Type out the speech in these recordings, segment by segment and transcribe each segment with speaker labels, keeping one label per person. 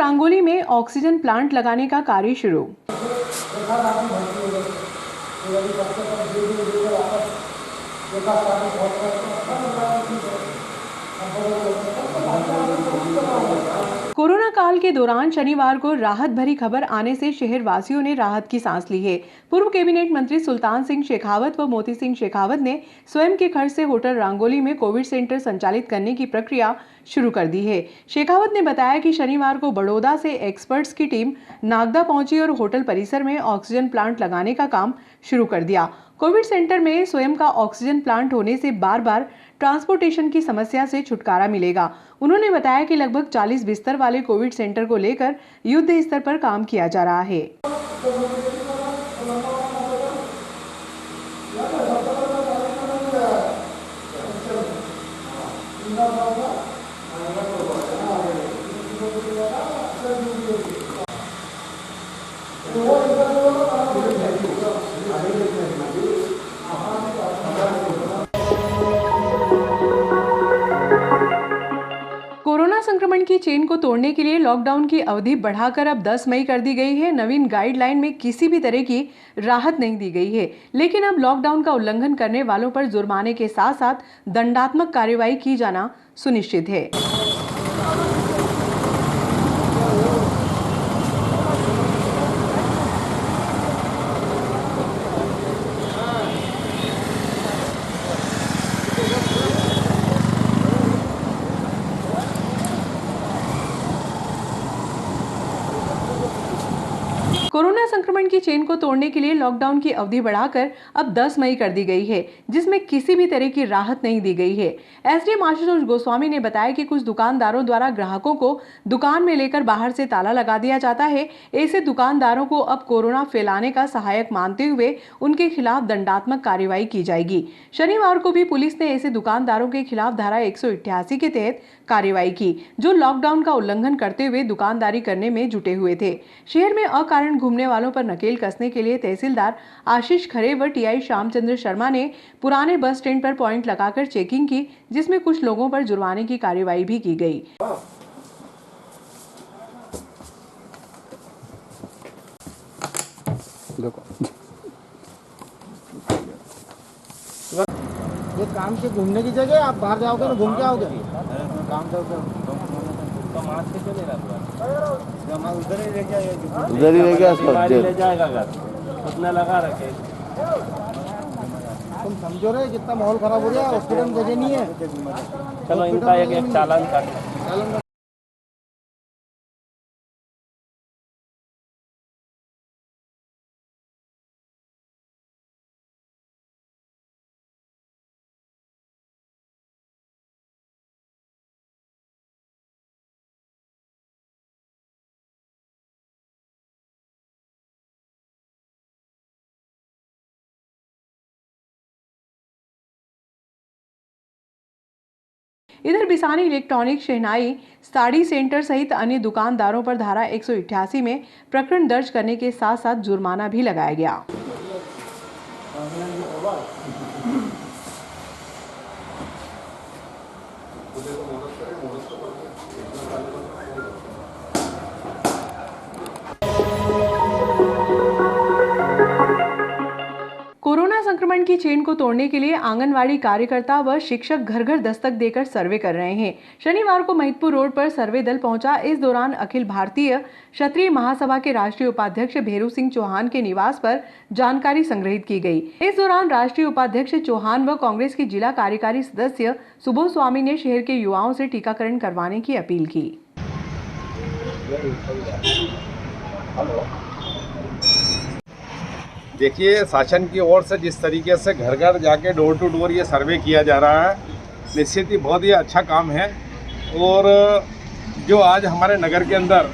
Speaker 1: रांगोली में oxygen plant लगाने का कार्य शुरू। कोरोना काल के दौरान शनिवार को राहत भरी खबर आने से शहर वासियों ने राहत की सांस ली है। पूर्व कैबिनेट मंत्री सुल्तान सिंह शेखावत व मोती सिंह शेखावत ने स्वयं के खर्च से होटल रांगोली में कोविड सेंटर संचालित करने की प्रक्रिया शुरू कर दी है। शेखावत ने बताया कि शनिवार को बड़ौदा से एक्सपर्ट्स की टीम नागदा पहुंची और होटल परिसर में ऑक्सीजन प्लांट लगाने का काम शुरू कर दिया। कोविड सेंटर में स्वयं का ऑक्सीजन प्लांट होने से बार बार ट्रांसपोर्टेशन की समस्या से छुटकारा मिलेगा। उन्होंने बताया कि लगभग 40 बिस्तर वाले कोविड सेंटर को लेकर युद्ध स्तर पर काम किया जा रहा है। कोरोना संक्रमण की चेन को तोड़ने के लिए लॉकडाउन की अवधि बढ़ाकर अब 10 मई कर दी गई है। नवीन गाइडलाइन में किसी भी तरह की राहत नहीं दी गई है, लेकिन अब लॉकडाउन का उल्लंघन करने वालों पर जुर्माने के साथ साथ दंडात्मक कार्रवाई की जाना सुनिश्चित है। कोरोना संक्रमण की चेन को तोड़ने के लिए लॉकडाउन की अवधि बढ़ाकर अब 10 मई कर दी गई है, जिसमें किसी भी तरह की राहत नहीं दी गई है। एसडीएम आशुतोष गोस्वामी ने बताया कि कुछ दुकानदारों द्वारा ग्राहकों को दुकान में लेकर बाहर से ताला लगा दिया जाता है। ऐसे दुकानदारों को अब कोरोना फैलाने का सहायक मानते हुए उनके खिलाफ दंडात्मक कार्रवाई की जाएगी। शनिवार को भी पुलिस ने ऐसे दुकानदारों के खिलाफ धारा 188 के तहत कार्रवाई की, जो लॉकडाउन का उल्लंघन करते हुए दुकानदारी करने में जुटे हुए थे। शहर में अकारण घूमने वालों पर नकेल कसने के लिए तहसीलदार आशीष खरे व टीआई श्यामचंद्र शर्मा ने पुराने बस स्टैंड पर पॉइंट लगाकर चेकिंग की, जिसमें कुछ लोगों पर जुर्माने की कार्रवाई भी की गई।
Speaker 2: ये काम से घूमने की जगह आप बाहर जाओगे ना, घूम के आओगे काम से
Speaker 3: उधर ही रह गया,
Speaker 4: ले जाएगा घर उतना लगा रखे।
Speaker 2: तुम समझो रहे जितना माहौल खराब हो गया, हॉस्पिटल में जगह नहीं है।
Speaker 4: चलो इनका एक चालान काट।
Speaker 1: इधर बिसानी इलेक्ट्रॉनिक, शहनाई, साड़ी सेंटर सहित अन्य दुकानदारों पर धारा 188 में प्रकरण दर्ज करने के साथ साथ जुर्माना भी लगाया गया। कोरोना संक्रमण की चेन को तोड़ने के लिए आंगनवाड़ी कार्यकर्ता व शिक्षक घर घर दस्तक देकर सर्वे कर रहे हैं। शनिवार को महिदपुर रोड पर सर्वे दल पहुंचा। इस दौरान अखिल भारतीय क्षत्रिय महासभा के राष्ट्रीय उपाध्यक्ष भेरू सिंह चौहान के निवास पर जानकारी संग्रहित की गई। इस दौरान राष्ट्रीय उपाध्यक्ष चौहान व कांग्रेस के जिला कार्यकारी सदस्य सुबोध स्वामी ने शहर के युवाओं से टीकाकरण करवाने की अपील की।
Speaker 5: देखिए, शासन की ओर से जिस तरीके से घर घर जाके डोर टू डोर ये सर्वे किया जा रहा है, निश्चित ही बहुत ही अच्छा काम है। और जो आज हमारे नगर के अंदर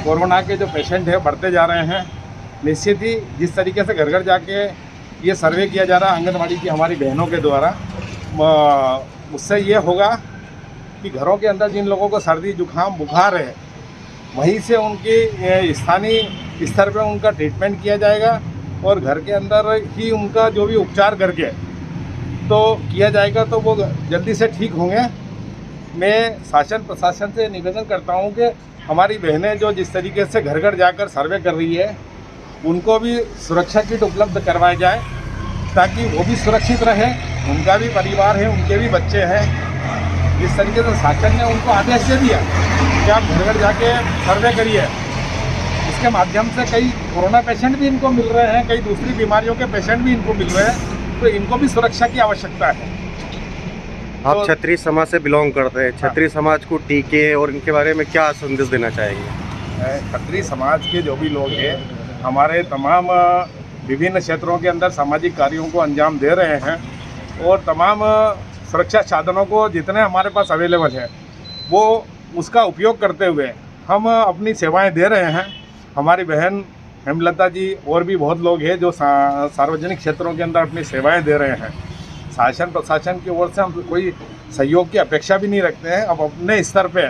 Speaker 5: कोरोना के जो पेशेंट हैं बढ़ते जा रहे हैं, निश्चित ही जिस तरीके से घर घर जाके ये सर्वे किया जा रहा है आंगनवाड़ी की हमारी बहनों के द्वारा, उससे ये होगा कि घरों के अंदर जिन लोगों को सर्दी जुकाम बुखार है, वहीं से उनकी स्थानीय स्तर पर उनका ट्रीटमेंट किया जाएगा और घर के अंदर ही उनका जो भी उपचार करके तो किया जाएगा, तो वो जल्दी से ठीक होंगे। मैं शासन प्रशासन से निवेदन करता हूँ कि हमारी बहनें जो जिस तरीके से घर घर जाकर सर्वे कर रही है, उनको भी सुरक्षा किट उपलब्ध करवाए जाए ताकि वो भी सुरक्षित रहें, उनका भी परिवार है, उनके भी बच्चे हैं। जिस तरीके से शासन ने उनको आदेश दे दिया कि आप घर घर जाके सर्वे करिए, इसके माध्यम से कई कोरोना पेशेंट भी इनको मिल रहे हैं, कई दूसरी बीमारियों के पेशेंट भी इनको मिल रहे हैं, तो इनको भी सुरक्षा की आवश्यकता है।
Speaker 6: आप
Speaker 5: तो
Speaker 6: क्षत्रिय समाज से बिलोंग करते हैं, क्षत्रिय समाज को टीके और इनके बारे में क्या संदेश देना चाहेंगे?
Speaker 5: क्षत्रिय समाज के जो भी लोग हैं, हमारे तमाम विभिन्न क्षेत्रों के अंदर सामाजिक कार्यों को अंजाम दे रहे हैं और तमाम सुरक्षा साधनों को जितने हमारे पास अवेलेबल है वो उसका उपयोग करते हुए हम अपनी सेवाएं दे रहे हैं। हमारी बहन हेमलता जी और भी बहुत लोग हैं जो सार्वजनिक क्षेत्रों के अंदर अपनी सेवाएं दे रहे हैं। शासन प्रशासन की ओर से हम कोई सहयोग की अपेक्षा भी नहीं रखते हैं। अब अपने स्तर पे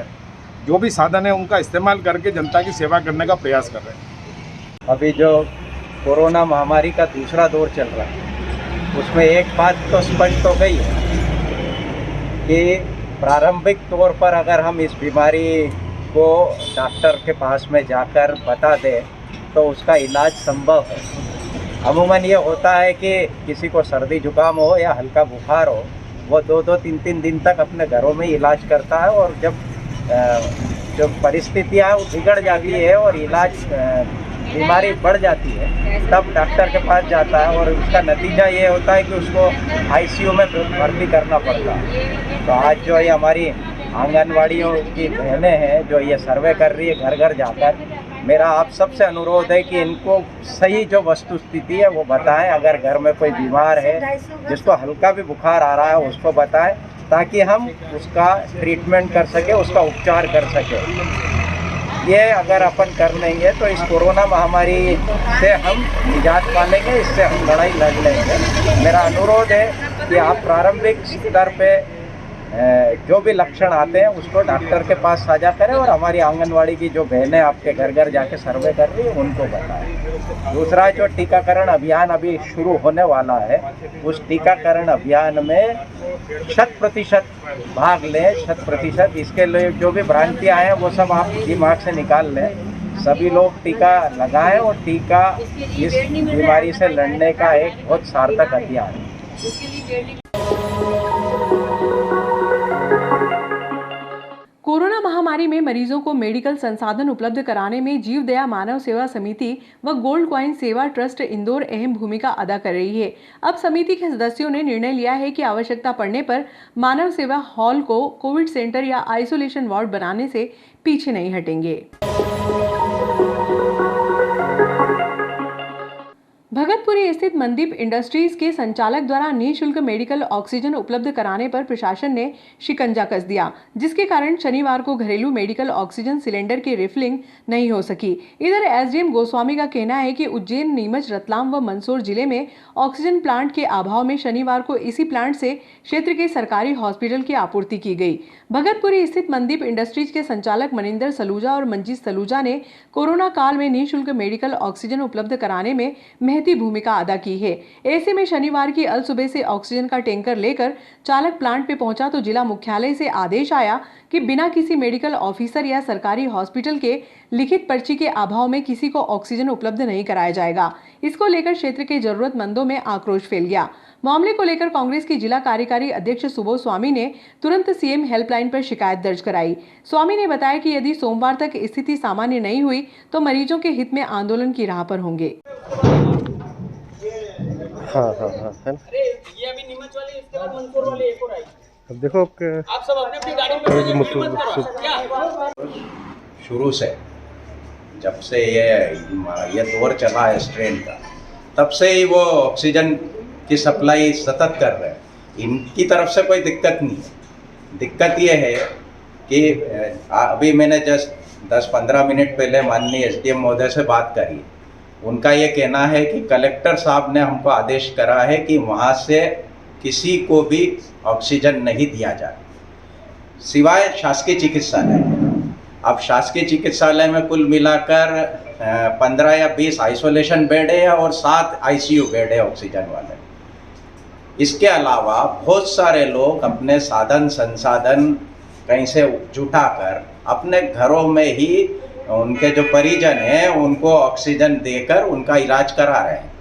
Speaker 5: जो भी साधन है उनका इस्तेमाल करके जनता की सेवा करने का प्रयास कर रहे हैं।
Speaker 7: अभी जो कोरोना महामारी का दूसरा दौर चल रहा है, उसमें एक बात तो स्पष्ट हो गई है कि प्रारंभिक तौर पर अगर हम इस बीमारी को डॉक्टर के पास में जाकर बता दें तो उसका इलाज संभव है। अमूमन ये होता है कि किसी को सर्दी जुकाम हो या हल्का बुखार हो, वो 2-2, 3-3 दिन तक अपने घरों में इलाज करता है और जब परिस्थितियाँ बिगड़ जाती है और बीमारी बढ़ जाती है तब डॉक्टर के पास जाता है और उसका नतीजा ये होता है कि उसको आईसीयू में भर्ती करना पड़ता है। तो आज जो ये हमारी आंगनवाड़ियों की बहनें हैं जो ये सर्वे कर रही है घर घर जाकर, मेरा आप सबसे अनुरोध है कि इनको सही जो वस्तु स्थिति है वो बताएं। अगर घर में कोई बीमार है जिसको हल्का भी बुखार आ रहा है उसको बताएं ताकि हम उसका ट्रीटमेंट कर सके, उसका उपचार कर सके। ये अगर अपन कर लेंगे तो इस कोरोना महामारी से हम निजात पालेंगे, इससे हम लड़ाई लड़ लेंगे। मेरा अनुरोध है कि आप प्रारंभिक स्तर पे जो भी लक्षण आते हैं उसको डॉक्टर के पास साझा करें और हमारी आंगनवाड़ी की जो बहनें आपके घर घर जाके सर्वे कर रही है उनको बताएं। दूसरा जो टीकाकरण अभियान अभी शुरू होने वाला है, उस टीकाकरण अभियान में 100% भाग लें, 100%। इसके लिए जो भी भ्रांतियाँ हैं वो सब आप दिमाग से निकाल लें। सभी लोग टीका लगाएं और टीका इस बीमारी से लड़ने का एक बहुत सार्थक हथियार है।
Speaker 1: कोरोना महामारी में मरीजों को मेडिकल संसाधन उपलब्ध कराने में जीवदया मानव सेवा समिति व गोल्ड कॉइन सेवा ट्रस्ट इंदौर अहम भूमिका अदा कर रही है। अब समिति के सदस्यों ने निर्णय लिया है कि आवश्यकता पड़ने पर मानव सेवा हॉल को कोविड सेंटर या आइसोलेशन वार्ड बनाने से पीछे नहीं हटेंगे। भगतपुरी स्थित मनदीप इंडस्ट्रीज के संचालक द्वारा निःशुल्क मेडिकल ऑक्सीजन उपलब्ध कराने पर प्रशासन ने शिकंजा कस दिया, जिसके कारण शनिवार को घरेलू मेडिकल ऑक्सीजन सिलेंडर की रिफिलिंग नहीं हो सकी। इधर एसडीएम गोस्वामी का कहना है कि उज्जैन, नीमच, रतलाम व मंदसौर जिले में ऑक्सीजन प्लांट के अभाव में शनिवार को इसी प्लांट से क्षेत्र के सरकारी हॉस्पिटल की आपूर्ति की गई। भगतपुरी स्थित मनदीप इंडस्ट्रीज के संचालक मनिंदर सलूजा और मंजीत सलूजा ने कोरोना काल में निःशुल्क मेडिकल ऑक्सीजन उपलब्ध कराने में महती भूमिका अदा की है। ऐसे में शनिवार की अल सुबह से ऑक्सीजन का टैंकर लेकर चालक प्लांट पे पहुंचा तो जिला मुख्यालय से आदेश आया कि बिना किसी मेडिकल ऑफिसर या सरकारी हॉस्पिटल के लिखित पर्ची के अभाव में किसी को ऑक्सीजन उपलब्ध नहीं कराया जाएगा। इसको लेकर क्षेत्र के जरूरतमंदों में आक्रोश फैल गया। मामले को लेकर कांग्रेस की जिला कार्यकारी अध्यक्ष सुबोध स्वामी ने तुरंत सीएम हेल्पलाइन पर शिकायत दर्ज कराई। स्वामी ने बताया कि यदि सोमवार तक स्थिति सामान्य नहीं हुई तो मरीजों के हित में आंदोलन की राह पर होंगे।
Speaker 6: हाँ है ना?
Speaker 4: ये अभी नीमच वाले, इसके बाद मंदसौर वाले एक और आई।
Speaker 6: अब देखो
Speaker 4: आप सब अपनी अपनी गाड़ी में क्या
Speaker 7: शुरू से जब से ये दौर चला है स्ट्रेन का, तब से ही वो ऑक्सीजन की सप्लाई सतत कर रहे हैं। इनकी तरफ से कोई दिक्कत नहीं है। दिक्कत ये है कि अभी मैंने जस्ट 10-15 मिनट पहले माननीय एसडीएम महोदय से बात करी। उनका ये कहना है कि कलेक्टर साहब ने हमको आदेश करा है कि वहाँ से किसी को भी ऑक्सीजन नहीं दिया जाए सिवाय शासकीय चिकित्सालय। अब शासकीय चिकित्सालय में कुल मिलाकर 15 या 20 आइसोलेशन बेड है और 7 आईसीयू बेड है ऑक्सीजन वाले। इसके अलावा बहुत सारे लोग अपने साधन संसाधन कहीं से जुटा कर अपने घरों में ही उनके जो परिजन हैं उनको ऑक्सीजन देकर उनका इलाज करा रहे हैं।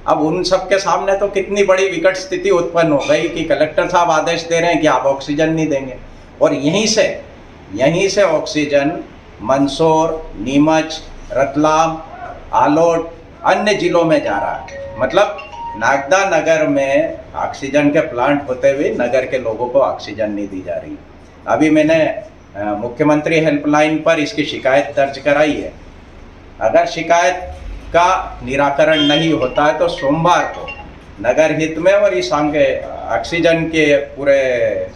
Speaker 7: अब उन सब के सामने तो कितनी बड़ी विकट स्थिति उत्पन्न हो गई कि कलेक्टर साहब आदेश दे रहे हैं कि आप ऑक्सीजन नहीं देंगे, और यहीं से ऑक्सीजन मंदसौर, नीमच, रतलाम, आलोट, अन्य जिलों में जा रहा है। मतलब नागदा नगर में ऑक्सीजन के प्लांट होते हुए नगर के लोगों को ऑक्सीजन नहीं दी जा रही। अभी मैंने मुख्यमंत्री हेल्पलाइन पर इसकी शिकायत दर्ज कराई है। अगर शिकायत का निराकरण नहीं होता है तो सोमवार को नगर हित में और इस ऑक्सीजन के पूरे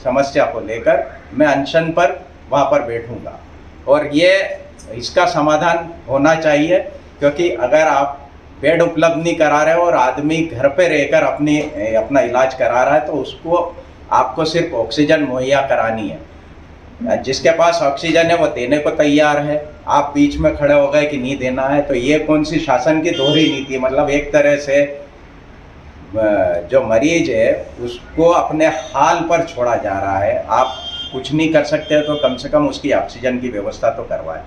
Speaker 7: समस्या को लेकर मैं अनशन पर वहाँ पर बैठूंगा, और ये इसका समाधान होना चाहिए, क्योंकि अगर आप बेड उपलब्ध नहीं करा रहे हो और आदमी घर पे रहकर अपना इलाज करा रहा है तो उसको आपको सिर्फ ऑक्सीजन मुहैया करानी है। जिसके पास ऑक्सीजन है वो देने को तैयार है, आप बीच में खड़े हो गए कि नहीं देना है, तो ये कौन सी शासन की दोहरी नीति। मतलब एक तरह से जो मरीज है उसको अपने हाल पर छोड़ा जा रहा है। आप कुछ नहीं कर सकते तो कम से कम उसकी ऑक्सीजन की व्यवस्था तो करवाएं।